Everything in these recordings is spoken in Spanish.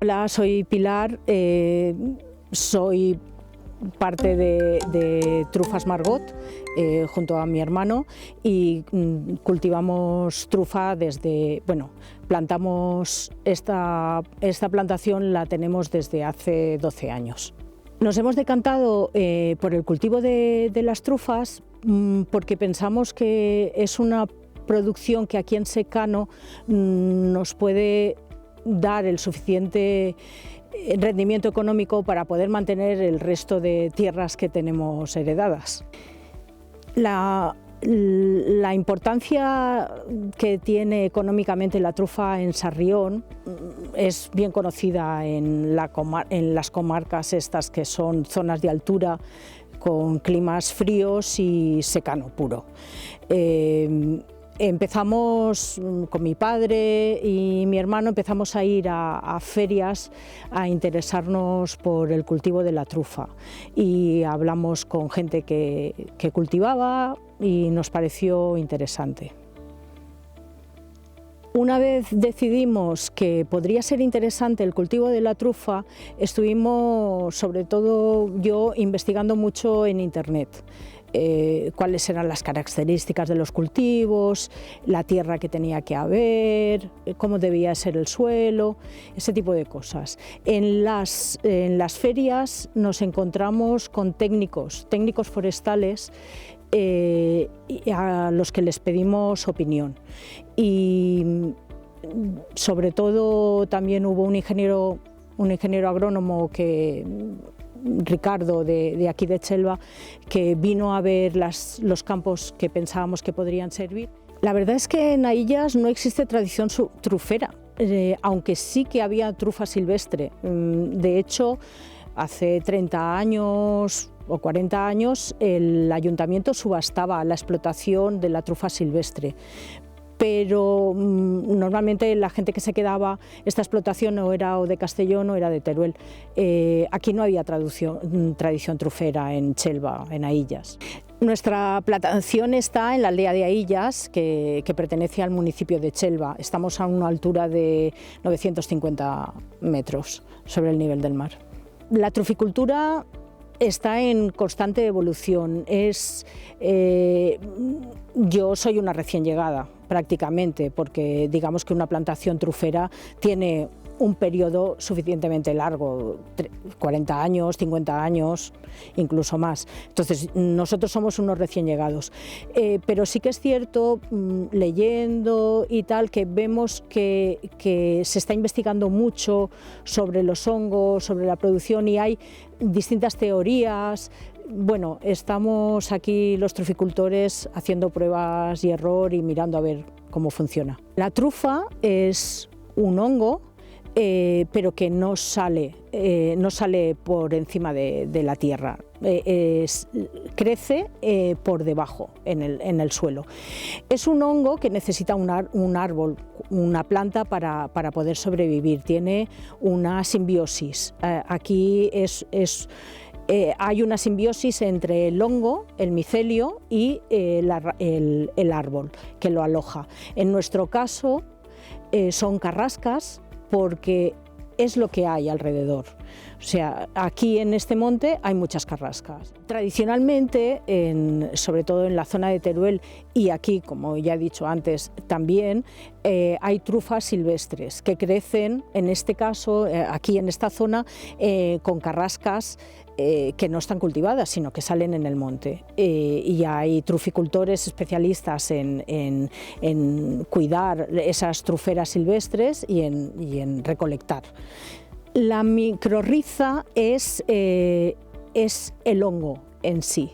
Hola, soy Pilar, soy parte de Trufas Margot junto a mi hermano y cultivamos trufa desde, plantamos esta plantación la tenemos desde hace 12 años. Nos hemos decantado por el cultivo de las trufas porque pensamos que es una producción que aquí en secano nos puede dar el suficiente rendimiento económico para poder mantener el resto de tierras que tenemos heredadas. La importancia que tiene económicamente la trufa en Sarrión es bien conocida en las comarcas estas que son zonas de altura con climas fríos y secano puro. Empezamos con mi padre y mi hermano, empezamos a ir a ferias a interesarnos por el cultivo de la trufa y hablamos con gente que cultivaba y nos pareció interesante. Una vez decidimos que podría ser interesante el cultivo de la trufa, estuvimos, sobre todo yo, investigando mucho en internet. Cuáles eran las características de los cultivos, la tierra que tenía que haber, cómo debía ser el suelo, ese tipo de cosas. En las ferias nos encontramos con técnicos forestales a los que les pedimos opinión. Y sobre todo también hubo un ingeniero agrónomo Ricardo de aquí de Chelva, que vino a ver los campos que pensábamos que podrían servir. La verdad es que en Aillas no existe tradición trufera, aunque sí que había trufa silvestre. De hecho, hace 30 años o 40 años el ayuntamiento subastaba la explotación de la trufa silvestre. Pero normalmente la gente que se quedaba, esta explotación o era de Castellón o era de Teruel. Aquí no había tradición trufera en Chelva, en Aillas. Nuestra plantación está en la aldea de Aillas, que pertenece al municipio de Chelva. Estamos a una altura de 950 metros sobre el nivel del mar. La truficultura está en constante evolución. Yo soy una recién llegada, prácticamente, porque digamos que una plantación trufera tiene un periodo suficientemente largo, 40 años, 50 años, incluso más. Entonces, nosotros somos unos recién llegados. Pero sí que es cierto, leyendo y tal, que vemos que se está investigando mucho sobre los hongos, sobre la producción, y hay distintas teorías. Bueno, estamos aquí los truficultores haciendo pruebas y error y mirando a ver cómo funciona. La trufa es un hongo, pero que no sale por encima de la tierra, crece por debajo en el suelo. Es un hongo que necesita un árbol, una planta para poder sobrevivir, tiene una simbiosis. Aquí hay una simbiosis entre el hongo, el micelio y el árbol que lo aloja. En nuestro caso son carrascas, porque es lo que hay alrededor. O sea, aquí en este monte hay muchas carrascas. Tradicionalmente, sobre todo en la zona de Teruel y aquí, como ya he dicho antes, también hay trufas silvestres que crecen, en este caso, aquí en esta zona, con carrascas que no están cultivadas, sino que salen en el monte. Y hay truficultores especialistas en cuidar esas truferas silvestres y en recolectar. La micorriza es el hongo en sí.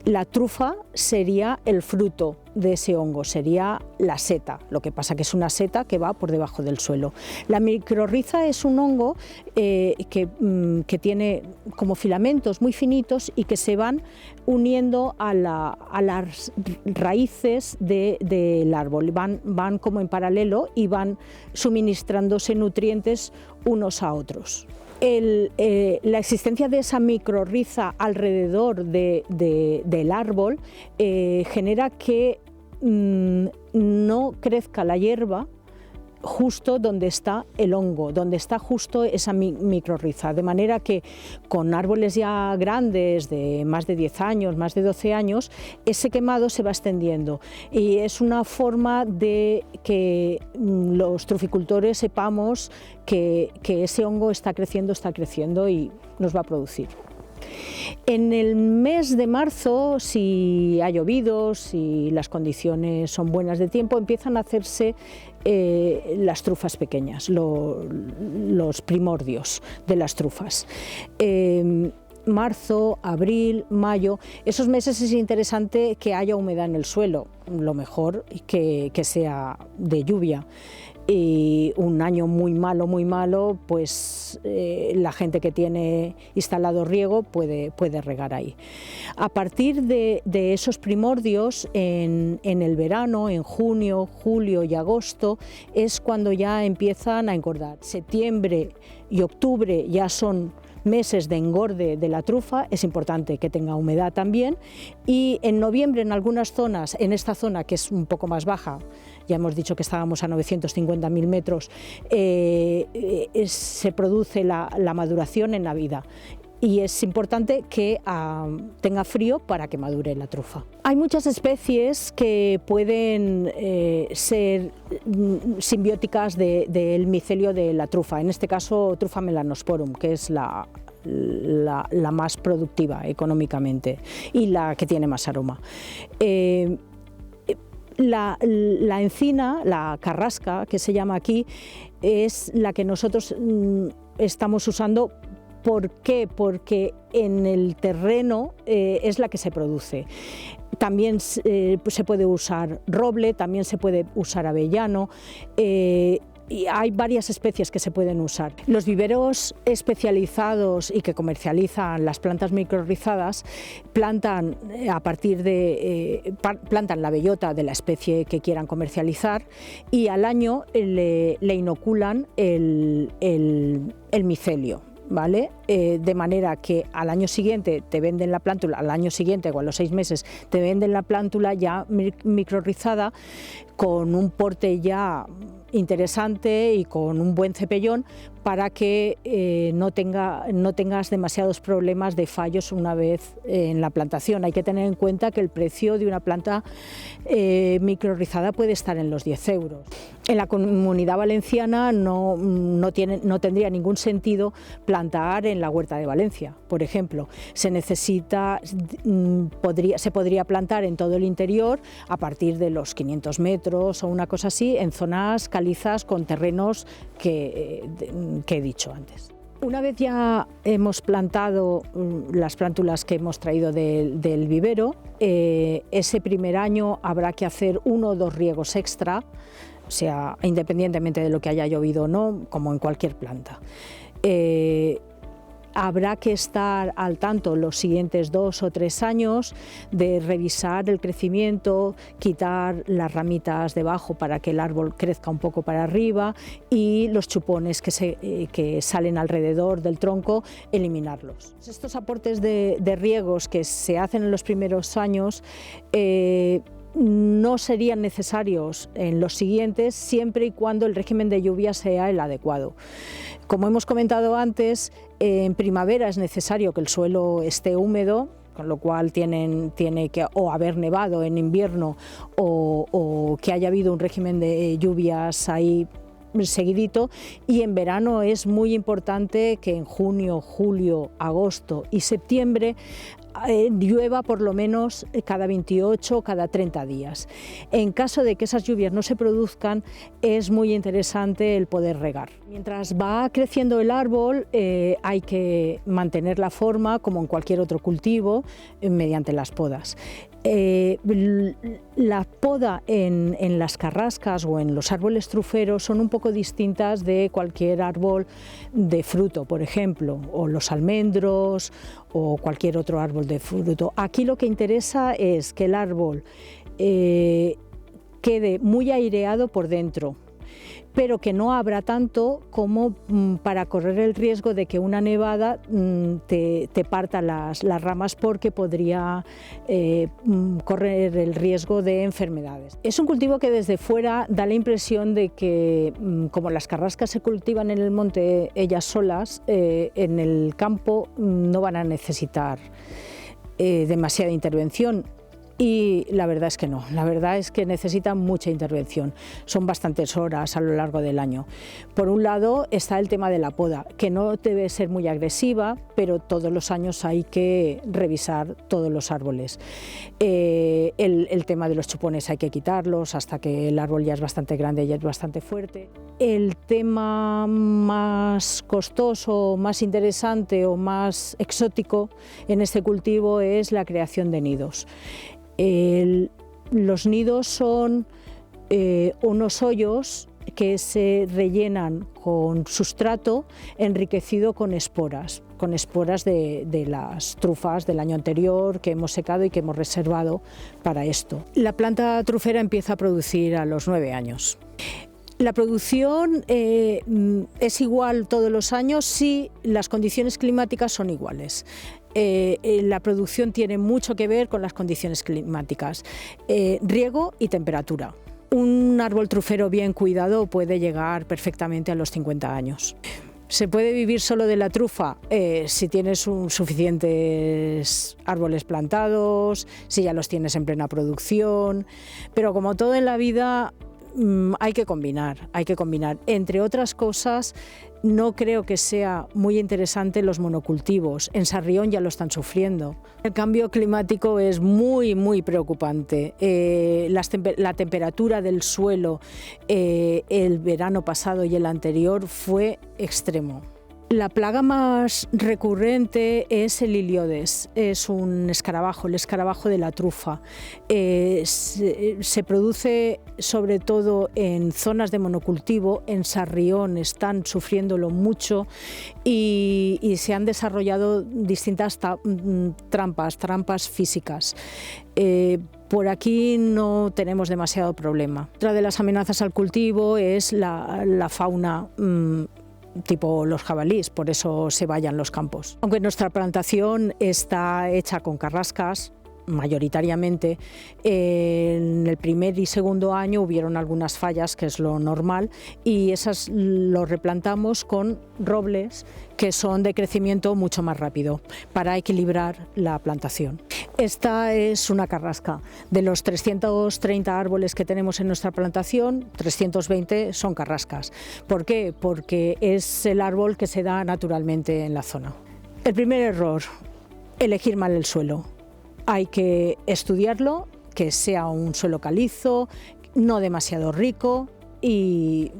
La trufa sería el fruto de ese hongo, sería la seta, lo que pasa que es una seta que va por debajo del suelo. La micorriza es un hongo que tiene como filamentos muy finitos y que se van uniendo a las raíces del árbol, van como en paralelo y van suministrándose nutrientes unos a otros. La existencia de esa micorriza alrededor del árbol genera que no crezca la hierba justo donde está el hongo, donde está justo esa microrriza, de manera que con árboles ya grandes de más de 10 años, más de 12 años, ese quemado se va extendiendo y es una forma de que los truficultores sepamos que ese hongo está creciendo y nos va a producir. En el mes de marzo, si ha llovido, si las condiciones son buenas de tiempo, empiezan a hacerse las trufas pequeñas, los primordios de las trufas. Marzo, abril, mayo, esos meses es interesante que haya humedad en el suelo, lo mejor que sea de lluvia. Y un año muy malo, pues la gente que tiene instalado riego puede regar ahí. A partir de esos primordios, en el verano, en junio, julio y agosto, es cuando ya empiezan a engordar. Septiembre y octubre ya son meses de engorde de la trufa, es importante que tenga humedad también, y en noviembre en algunas zonas, en esta zona que es un poco más baja, ya hemos dicho que estábamos a 950.000 metros, se produce la maduración en Navidad. Y es importante que tenga frío para que madure la trufa. Hay muchas especies que pueden ser simbióticas del micelio de la trufa, en este caso Trufa melanosporum, que es la más productiva económicamente y la que tiene más aroma. La encina, la carrasca, que se llama aquí, es la que nosotros estamos usando. ¿Por qué? Porque en el terreno es la que se produce. También se puede usar roble, también se puede usar avellano. Y hay varias especies que se pueden usar. Los viveros especializados y que comercializan las plantas microrrizadas plantan plantan la bellota de la especie que quieran comercializar y al año le inoculan el micelio. ¿Vale? De manera que al año siguiente te venden la plántula, al año siguiente o a los 6 meses te venden la plántula ya microrrizada con un porte ya interesante y con un buen cepellón para que no tengas demasiados problemas de fallos una vez en la plantación. Hay que tener en cuenta que el precio de una planta microrrizada puede estar en los 10 euros. En la Comunidad Valenciana no tendría ningún sentido plantar en la Huerta de Valencia, por ejemplo. Se podría plantar en todo el interior a partir de los 500 metros o una cosa así, en zonas calizas con terrenos que he dicho antes. Una vez ya hemos plantado las plántulas que hemos traído del vivero, ese primer año habrá que hacer 1 o 2 riegos extra, o sea, independientemente de lo que haya llovido o no, como en cualquier planta. Habrá que estar al tanto los siguientes 2 o 3 años de revisar el crecimiento, quitar las ramitas debajo para que el árbol crezca un poco para arriba y los chupones que salen alrededor del tronco, eliminarlos. Estos aportes de riegos que se hacen en los primeros años no serían necesarios en los siguientes siempre y cuando el régimen de lluvia sea el adecuado. Como hemos comentado antes, en primavera es necesario que el suelo esté húmedo, con lo cual tiene que o haber nevado en invierno o que haya habido un régimen de lluvias ahí seguidito, y en verano es muy importante que en junio, julio, agosto y septiembre llueva por lo menos cada 28 o cada 30 días. En caso de que esas lluvias no se produzcan, es muy interesante el poder regar. Mientras va creciendo el árbol, hay que mantener la forma como en cualquier otro cultivo mediante las podas. La poda en las carrascas o en los árboles truferos son un poco distintas de cualquier árbol de fruto, por ejemplo, o los almendros o cualquier otro árbol de fruto. Aquí lo que interesa es que el árbol quede muy aireado por dentro, pero que no habrá tanto como para correr el riesgo de que una nevada te parta las ramas, porque podría correr el riesgo de enfermedades. Es un cultivo que desde fuera da la impresión de que, como las carrascas se cultivan en el monte ellas solas, en el campo no van a necesitar demasiada intervención. Y la verdad es que no, la verdad es que necesitan mucha intervención, son bastantes horas a lo largo del año. Por un lado está el tema de la poda, que no debe ser muy agresiva, pero todos los años hay que revisar todos los árboles. El tema de los chupones hay que quitarlos hasta que el árbol ya es bastante grande y es bastante fuerte. El tema más costoso, más interesante o más exótico en este cultivo es la creación de nidos. Los nidos son unos hoyos que se rellenan con sustrato enriquecido con esporas de las trufas del año anterior que hemos secado y que hemos reservado para esto. La planta trufera empieza a producir a los 9 años. La producción es igual todos los años si las condiciones climáticas son iguales. La producción tiene mucho que ver con las condiciones climáticas, riego y temperatura. Un árbol trufero bien cuidado puede llegar perfectamente a los 50 años. ¿Se puede vivir solo de la trufa? Si tienes suficientes árboles plantados, si ya los tienes en plena producción, pero como todo en la vida, hay que combinar. Entre otras cosas, no creo que sea muy interesante los monocultivos. En Sarrión ya lo están sufriendo. El cambio climático es muy preocupante. La temperatura del suelo el verano pasado y el anterior fue extremo. La plaga más recurrente es el Iliodes, es un escarabajo, el escarabajo de la trufa. Se produce sobre todo en zonas de monocultivo. En Sarrión están sufriéndolo mucho y se han desarrollado distintas trampas físicas. Por aquí no tenemos demasiado problema. Otra de las amenazas al cultivo es la fauna tipo los jabalíes, por eso se vallan los campos. Aunque nuestra plantación está hecha con carrascas, mayoritariamente, en el primer y segundo año hubieron algunas fallas, que es lo normal, y esas lo replantamos con robles que son de crecimiento mucho más rápido para equilibrar la plantación. Esta es una carrasca. De los 330 árboles que tenemos en nuestra plantación, 320 son carrascas. ¿Por qué? Porque es el árbol que se da naturalmente en la zona. El primer error, elegir mal el suelo. Hay que estudiarlo, que sea un suelo calizo, no demasiado rico, y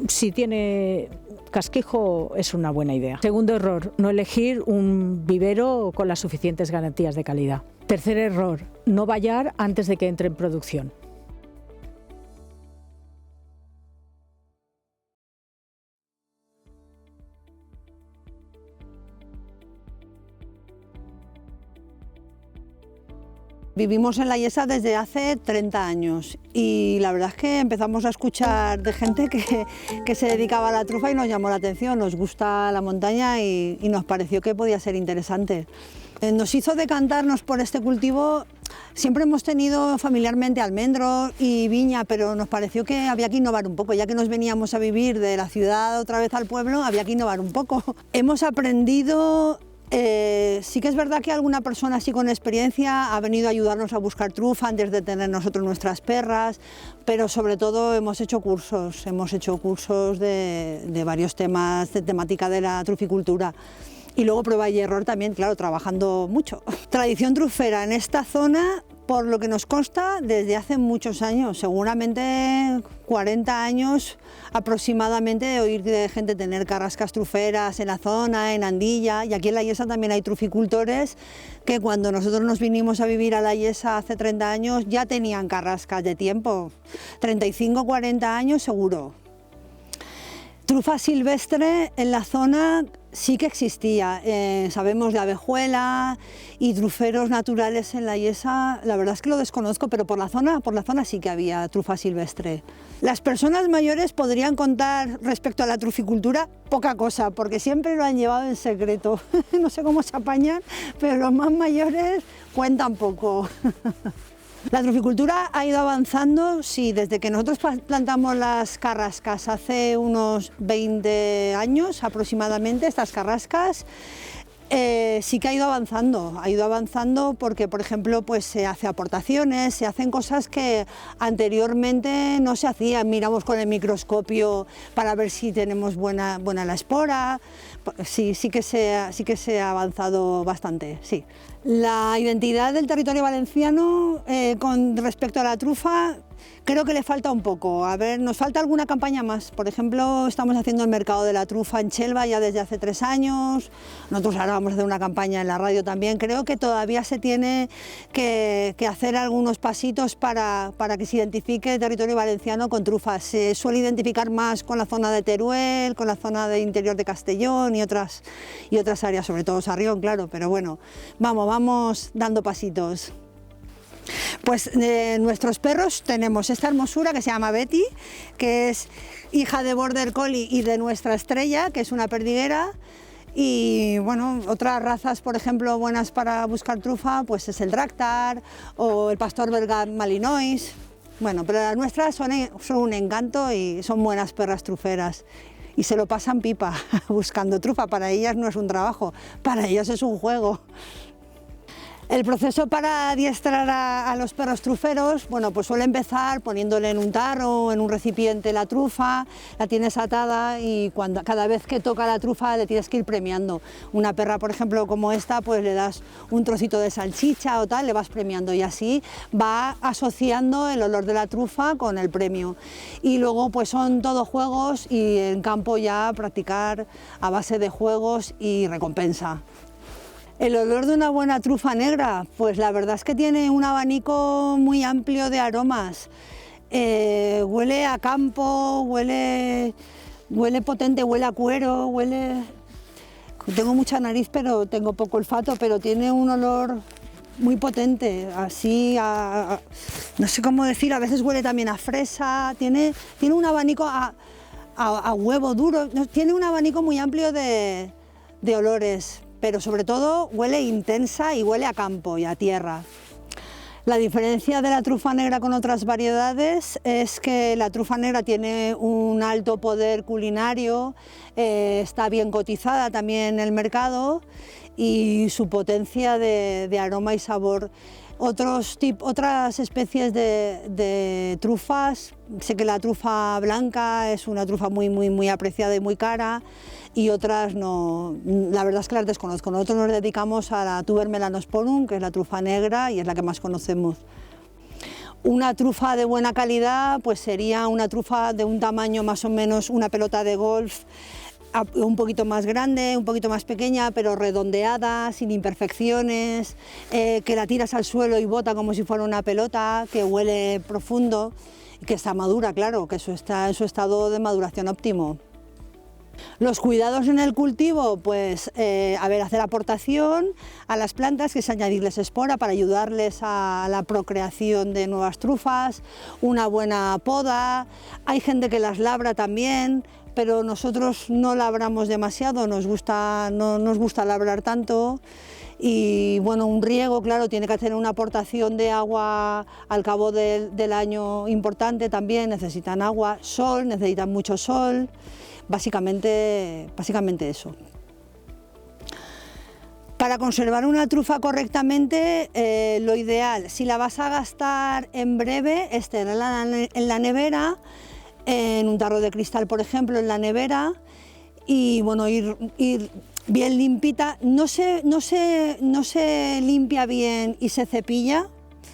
si tiene casquijo es una buena idea. Segundo error, no elegir un vivero con las suficientes garantías de calidad. Tercer error, no vallar antes de que entre en producción. Vivimos en La Iessa desde hace 30 años y la verdad es que empezamos a escuchar de gente que se dedicaba a la trufa y nos llamó la atención, nos gusta la montaña y nos pareció que podía ser interesante. Nos hizo decantarnos por este cultivo. Siempre hemos tenido familiarmente almendro y viña, pero nos pareció que había que innovar un poco, ya que nos veníamos a vivir de la ciudad otra vez al pueblo, había que innovar un poco. Hemos aprendido. Sí que es verdad que alguna persona así con experiencia ha venido a ayudarnos a buscar trufa antes de tener nosotros nuestras perras, pero sobre todo hemos hecho cursos de varios temas de temática de la truficultura. Y luego prueba y error también, claro, trabajando mucho. Tradición trufera en esta zona, por lo que nos consta, desde hace muchos años, seguramente 40 años aproximadamente, de oír de gente tener carrascas truferas en la zona, en Andilla, y aquí en La Iessa también hay truficultores que cuando nosotros nos vinimos a vivir a La Iessa hace 30 años ya tenían carrascas de tiempo, 35 40 años seguro. Trufa silvestre en la zona sí que existía. Sabemos de abejuela y truferos naturales en la Iessa. La verdad es que lo desconozco, pero por la zona sí que había trufa silvestre. Las personas mayores podrían contar respecto a la truficultura poca cosa, porque siempre lo han llevado en secreto. No sé cómo se apañan, pero los más mayores cuentan poco. La truficultura ha ido avanzando, sí, desde que nosotros plantamos las carrascas hace unos 20 años aproximadamente, estas carrascas, sí que ha ido avanzando porque, por ejemplo, pues se hace aportaciones, se hacen cosas que anteriormente no se hacían. Miramos con el microscopio para ver si tenemos buena la espora. Sí que se ha avanzado bastante, sí. La identidad del territorio valenciano con respecto a la trufa, creo que le falta un poco. A ver, nos falta alguna campaña más. Por ejemplo, estamos haciendo el mercado de la trufa en Chelva ya desde hace 3 años. Nosotros ahora vamos a hacer una campaña en la radio también. Creo que todavía se tiene que hacer algunos pasitos para que se identifique el territorio valenciano con trufas. Se suele identificar más con la zona de Teruel, con la zona de interior de Castellón y otras áreas, sobre todo Sarrión, claro, pero bueno, vamos dando pasitos. Pues nuestros perros tenemos esta hermosura que se llama Betty, que es hija de Border Collie y de nuestra Estrella, que es una perdiguera. Y bueno, otras razas, por ejemplo, buenas para buscar trufa, pues es el Draktar o el pastor belga Malinois. Bueno, pero las nuestras son un encanto y son buenas perras truferas. Y se lo pasan pipa buscando trufa. Para ellas no es un trabajo, para ellas es un juego. El proceso para adiestrar a los perros truferos, bueno, pues suele empezar poniéndole en un tarro, en un recipiente la trufa, la tienes atada y cada vez que toca la trufa le tienes que ir premiando. Una perra, por ejemplo, como esta, pues le das un trocito de salchicha o tal, le vas premiando y así va asociando el olor de la trufa con el premio. Y luego pues son todo juegos y en campo ya practicar a base de juegos y recompensa. El olor de una buena trufa negra, pues la verdad es que tiene un abanico muy amplio de aromas. Huele a campo, huele potente, huele a cuero, huele... Tengo mucha nariz, pero tengo poco olfato, pero tiene un olor muy potente, así no sé cómo decir, a veces huele también a fresa, tiene un abanico a huevo duro, tiene un abanico muy amplio de olores. Pero sobre todo huele intensa y huele a campo y a tierra. La diferencia de la trufa negra con otras variedades es que la trufa negra tiene un alto poder culinario, está bien cotizada también en el mercado y su potencia de aroma y sabor. Otras especies de trufas, sé que la trufa blanca es una trufa muy apreciada y muy cara, y otras no, la verdad es que las desconozco. Nosotros nos dedicamos a la Tuber melanosporum, que es la trufa negra y es la que más conocemos. Una trufa de buena calidad pues sería una trufa de un tamaño más o menos una pelota de golf, un poquito más grande, un poquito más pequeña, pero redondeada, sin imperfecciones, que la tiras al suelo y bota como si fuera una pelota, que huele profundo, que está madura, claro, que eso está en su estado de maduración óptimo. Los cuidados en el cultivo, pues hacer aportación a las plantas, que es añadirles espora para ayudarles a la procreación de nuevas trufas, una buena poda, hay gente que las labra también, pero nosotros no labramos demasiado, no nos gusta labrar tanto. Y bueno, un riego, claro, tiene que tener una aportación de agua al cabo del año importante también, necesitan agua, sol, necesitan mucho sol, básicamente eso. Para conservar una trufa correctamente, lo ideal, si la vas a gastar en breve, es tenerla en la nevera, en un tarro de cristal, por ejemplo, en la nevera, y bueno, ir bien limpita. No se limpia bien y se cepilla,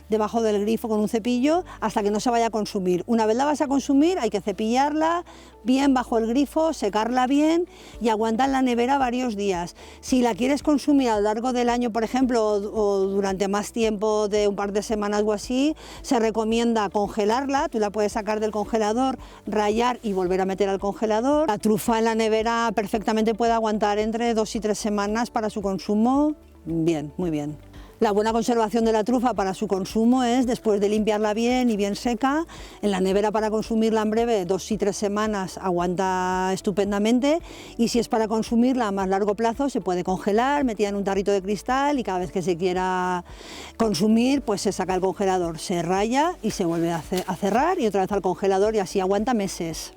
debajo del grifo con un cepillo hasta que no se vaya a consumir. Una vez la vas a consumir hay que cepillarla bien bajo el grifo, secarla bien y aguantar en la nevera varios días. Si la quieres consumir a lo largo del año, por ejemplo, o durante más tiempo de un par de semanas o así, se recomienda congelarla. Tú la puedes sacar del congelador, rallar y volver a meter al congelador. La trufa en la nevera perfectamente puede aguantar entre 2 y 3 semanas para su consumo. Bien, muy bien. La buena conservación de la trufa para su consumo es, después de limpiarla bien y bien seca, en la nevera para consumirla en breve, 2 y 3 semanas aguanta estupendamente, y si es para consumirla a más largo plazo se puede congelar, metida en un tarrito de cristal, y cada vez que se quiera consumir pues se saca el congelador, se raya y se vuelve a cerrar y otra vez al congelador, y así aguanta meses.